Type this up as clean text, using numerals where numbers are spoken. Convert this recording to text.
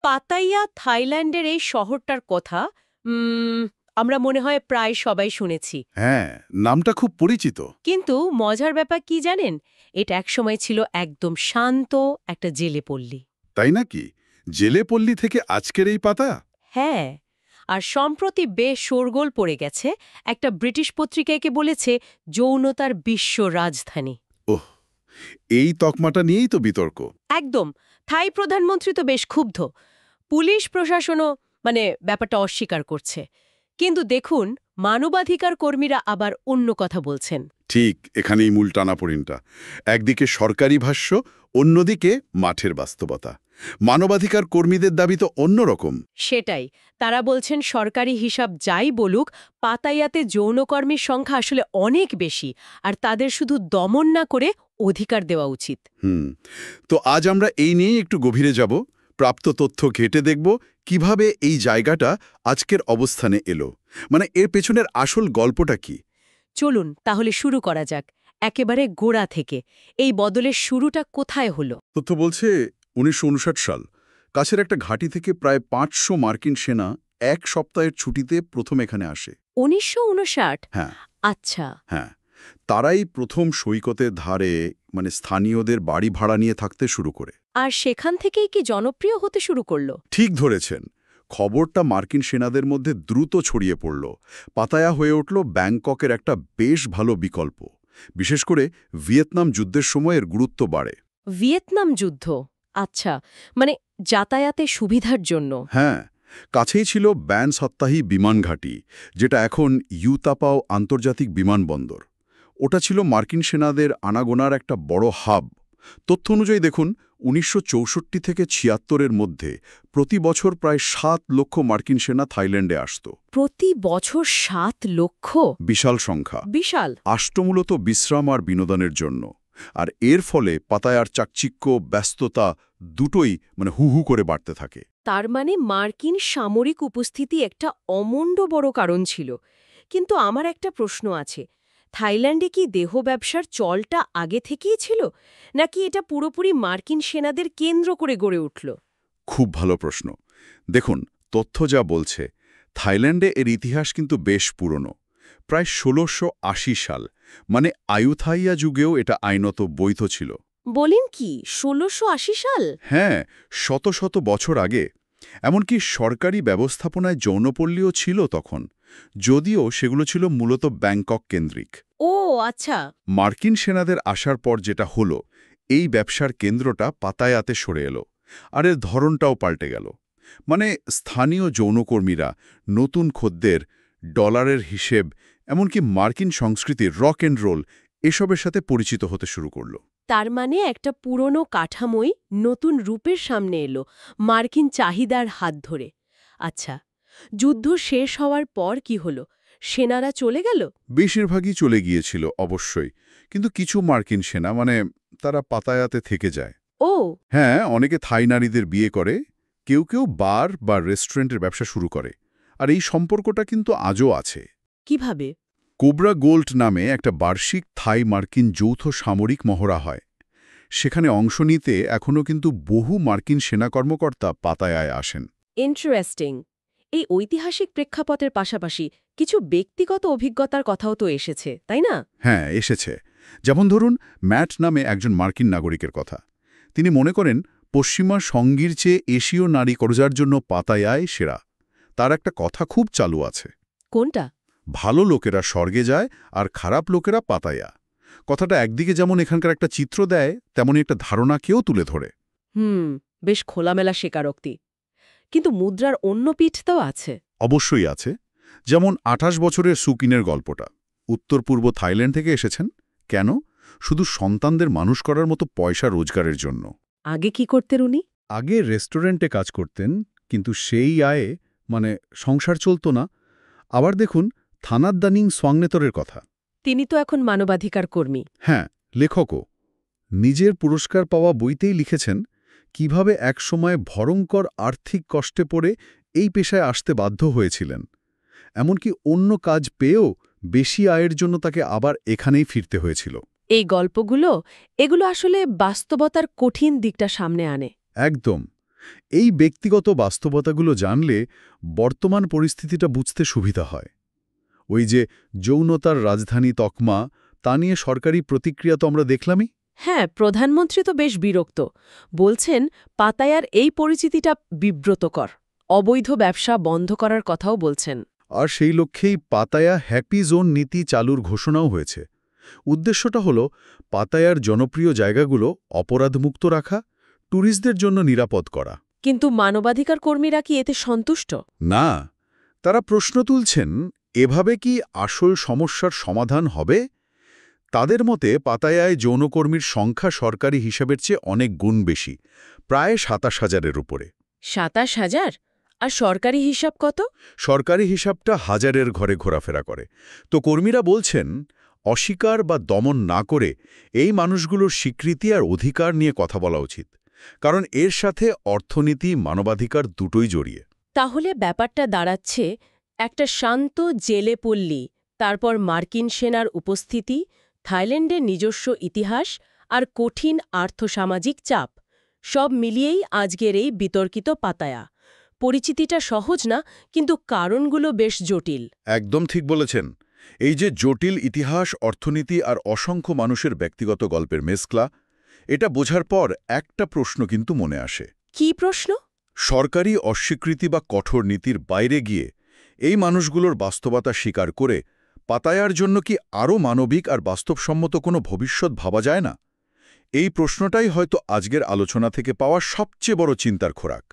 পাতাইয়া থাইল্যান্ডের এই শহরটার কথা আমরা মনে হয় প্রায় সবাই শুনেছি। হ্যাঁ, নামটা খুব পরিচিত। কিন্তু মজার ব্যাপার কি জানেন, এটা একসময় ছিল একদম শান্ত একটা জেলে পল্লী। তাই নাকি? জেলে পল্লী থেকে আজকের এই পাতা? হ্যাঁ, আর সম্প্রতি বেশ শোরগোল পড়ে গেছে। একটা ব্রিটিশ পত্রিকাকে বলেছে যৌনতার বিশ্ব রাজধানী। ওহ, এই তকমাটা নিয়েই তো বিতর্ক। একদম। থাই প্রধানমন্ত্রী তো বেশ ক্ষুব্ধ। পুলিশ প্রশাসনও ব্যাপারটা অস্বীকার করছে। কিন্তু দেখুন, মানবাধিকার কর্মীরা আবার অন্য কথা বলছেন। ঠিক এখানেই মূল টানাপোড়েনটা। একদিকে সরকারি ভাষ্য, অন্যদিকে মাঠের বাস্তবতা। মানবাধিকার কর্মীদের দাবি তো অন্যরকম। সেটাই। তারা বলছেন সরকারি হিসাব যাই বলুক, পাতায়াতে যৌনকর্মীর সংখ্যা আসলে অনেক বেশি, আর তাদের শুধু দমন না করে অধিকার দেওয়া উচিত। তো আজ আমরা এই নিয়েই একটু গভীরে যাব, প্রাপ্ত তথ্য ঘেঁটে দেখব কিভাবে এই জায়গাটা আজকের অবস্থানে এলো। এর পেছনের আসল গল্পটা কি। চলুন তাহলে শুরু করা যাক একেবারে গোড়া থেকে। এই বদলের শুরুটা কোথায় হলো? তথ্য বলছে ১৯৫৯ সাল। কাছের একটা ঘাঁটি থেকে প্রায় ৫০০ মার্কিন সেনা এক সপ্তাহের ছুটিতে প্রথম এখানে আসে। ১৯৫৯? হ্যাঁ আচ্ছা। হ্যাঁ, তারাই প্রথম সৈকতের ধারে স্থানীয়দের বাড়ি ভাড়া নিয়ে থাকতে শুরু করে। আর সেখান থেকেই কি জনপ্রিয় হতে শুরু করলো? ঠিক ধরেছেন। খবরটা মার্কিন সেনাদের মধ্যে দ্রুত ছড়িয়ে পড়ল। পাতায়া হয়ে উঠল ব্যাংককের একটা বেশ ভালো বিকল্প। বিশেষ করে ভিয়েতনাম যুদ্ধের সময় এর গুরুত্ব বাড়ে। ভিয়েতনাম যুদ্ধ? আচ্ছা, যাতায়াতে সুবিধার জন্য। হ্যাঁ, কাছেই ছিল ব্যান সত্তাহি বিমান ঘাঁটি, যেটা এখন ইউতাপাও আন্তর্জাতিক বিমানবন্দর। ওটা ছিল মার্কিন সেনাদের আনাগোনার একটা বড় হাব। তথ্য অনুযায়ী দেখুন, ১৯৬৪ থেকে ৭৬-এর মধ্যে প্রতি বছর প্রায় ৭ লক্ষ মার্কিন সেনা থাইল্যান্ডে আসত। প্রতি বছর ৭ লক্ষ? বিশাল সংখ্যা। বিশাল। আসত মূলত বিশ্রাম আর বিনোদনের জন্য। আর এর ফলে পাতায়ার চাকচিক্য, ব্যস্ততা দুটোই হু হু করে বাড়তে থাকে। তার মার্কিন সামরিক উপস্থিতি একটা অমণ্ড বড় কারণ ছিল। কিন্তু আমার একটা প্রশ্ন আছে, থাইল্যান্ডে কি দেহ ব্যবসার চলটা আগে থেকেই ছিল, নাকি এটা পুরোপুরি মার্কিন সেনাদের কেন্দ্র করে গড়ে উঠল? খুব ভালো প্রশ্ন। দেখুন, তথ্য যা বলছে, থাইল্যান্ডে এর ইতিহাস কিন্তু বেশ পুরনো। প্রায় ১৬৮০ সাল, আয়ুথাইয়া যুগেও এটা আইনত বৈধ ছিল। বলেন কি, ১৬৮০ সাল? হ্যাঁ, শত শত বছর আগে। এমনকি সরকারি ব্যবস্থাপনায় যৌনপল্লীও ছিল তখন, যদিও সেগুলো ছিল মূলত ব্যাংকক কেন্দ্রিক। ও আচ্ছা। মার্কিন সেনাদের আসার পর যেটা হলো, এই ব্যবসার কেন্দ্রটা পাতায়াতে সরে এলো, আর এর ধরনটাও পাল্টে গেল। স্থানীয় যৌনকর্মীরা নতুন খদ্দের, ডলারের হিসেব, এমনকি মার্কিন সংস্কৃতির রক অ্যান্ড রোল এসবের সাথে পরিচিত হতে শুরু করল। তার একটা পুরনো কাঠামোই নতুন রূপের সামনে এলো, মার্কিন চাহিদার হাত ধরে। আচ্ছা, যুদ্ধ শেষ হওয়ার পর কি হলো? সেনারা চলে গেল? বেশিরভাগই চলে গিয়েছিল অবশ্যই, কিন্তু কিছু মার্কিন সেনা তারা পাতায়াতে থেকে যায়। ও হ্যাঁ, অনেকে থাই নারীদের বিয়ে করে, কেউ কেউ বার বা রেস্টুরেন্টের ব্যবসা শুরু করে। আর এই সম্পর্কটা কিন্তু আজও আছে। কিভাবে? কোবরা গোল্ড নামে একটা বার্ষিক থাই মার্কিন যৌথ সামরিক মহড়া হয়। সেখানে অংশ নিতে এখনও কিন্তু বহু মার্কিন সেনা কর্মকর্তা পাতায়ায় আসেন। ইন্টারেস্টিং। এই ঐতিহাসিক প্রেক্ষাপটের পাশাপাশি কিছু ব্যক্তিগত অভিজ্ঞতার কথাও তো এসেছে, তাই না? হ্যাঁ, এসেছে। যেমন ধরুন, ম্যাট নামে একজন মার্কিন নাগরিকের কথা। তিনি মনে করেন পশ্চিমা সঙ্গীর চেয়ে এশীয় নারী খোঁজার জন্য পাতায়ায় সেরা। তার একটা কথা খুব চালু আছে। কোনটা? ভালো লোকেরা স্বর্গে যায় আর খারাপ লোকেরা পাতায়া। কথাটা একদিকে যেমন এখানকার একটা চিত্র দেয়, তেমনই একটা ধারণাকেও তুলে ধরে। বেশ খোলামেলা স্বীকারোক্তি। কিন্তু মুদ্রার অন্য পিঠ তো আছে। অবশ্যই আছে। যেমন ২৮ বছরের সুকিনের গল্পটা। উত্তর পূর্ব থাইল্যান্ড থেকে এসেছেন। কেন? শুধু সন্তানদের মানুষ করার মতো পয়সা রোজগারের জন্য। আগে কি করতেন উনি? আগে রেস্টুরেন্টে কাজ করতেন, কিন্তু সেই আয়ে সংসার চলত না। আবার দেখুন থানাদ্দানিং সোয়াংনেতরের কথা। তিনি তো এখন মানবাধিকার কর্মী। হ্যাঁ, লেখকও। নিজের পুরস্কার পাওয়া বইতেই লিখেছেন কিভাবে একসময় ভয়ঙ্কর আর্থিক কষ্টে পড়ে এই পেশায় আসতে বাধ্য হয়েছিলেন। এমনকি অন্য কাজ পেয়েও বেশি আয়ের জন্য তাকে আবার এখানেই ফিরতে হয়েছিল। এই গল্পগুলো, এগুলো আসলে বাস্তবতার কঠিন দিকটা সামনে আনে। একদম। এই ব্যক্তিগত বাস্তবতাগুলো জানলে বর্তমান পরিস্থিতিটা বুঝতে সুবিধা হয়। ওই যে যৌনতার রাজধানী তকমা, তা নিয়ে সরকারি প্রতিক্রিয়া তো আমরা দেখলামই। হ্যাঁ, প্রধানমন্ত্রী তো বেশ বিরক্ত। বলছেন পাতায়ার এই পরিচিতিটা বিব্রতকর। অবৈধ ব্যবসা বন্ধ করার কথাও বলছেন। আর সেই লক্ষ্যেই পাতায়া হ্যাপি জোন নীতি চালুর ঘোষণাও হয়েছে। উদ্দেশ্যটা হল পাতায়ার জনপ্রিয় জায়গাগুলো অপরাধমুক্ত রাখা, ট্যুরিস্টদের জন্য নিরাপদ করা। কিন্তু মানবাধিকার কর্মীরা কি এতে সন্তুষ্ট? না, তারা প্রশ্ন তুলছেন, এভাবে কি আসল সমস্যার সমাধান হবে? তাদের মতে পাতায়ায় যৌনকর্মীর সংখ্যা সরকারি হিসাবের চেয়ে অনেক গুণ বেশি, প্রায় ২৭,০০০-এর উপরে। ২৭,০০০? আর সরকারি হিসাব কত? সরকারি হিসাবটা ১,০০০-এর ঘরে ঘোরাফেরা করে। তো কর্মীরা বলছেন, অস্বীকার বা দমন না করে এই মানুষগুলোর স্বীকৃতি আর অধিকার নিয়ে কথা বলা উচিত, কারণ এর সাথে অর্থনীতি, মানবাধিকার দুটোই জড়িয়ে। তাহলে ব্যাপারটা দাঁড়াচ্ছে একটা শান্ত জেলে পল্লী, তারপর মার্কিন সেনার উপস্থিতি, থাইল্যান্ডের নিজস্ব ইতিহাস আর কঠিন আর্থসামাজিক চাপ, সব মিলিয়েই আজকের এই বিতর্কিত পাতায়া। পরিচিতিটা সহজ না, কিন্তু কারণগুলো বেশ জটিল। একদম ঠিক বলেছেন। এই যে জটিল ইতিহাস, অর্থনীতি আর অসংখ্য মানুষের ব্যক্তিগত গল্পের মেশক্লা, এটা বোঝার পর একটা প্রশ্ন কিন্তু মনে আসে। কী প্রশ্ন? সরকারি অস্বীকৃতি বা কঠোর নীতির বাইরে গিয়ে এই মানুষগুলোর বাস্তবতা স্বীকার করে পাতায়ার জন্য কি আরও মানবিক আর বাস্তবসম্মত কোনো ভবিষ্যৎ ভাবা যায় না? এই প্রশ্নটাই হয়তো আজকের আলোচনা থেকে পাওয়া সবচেয়ে বড় চিন্তার খোরাক।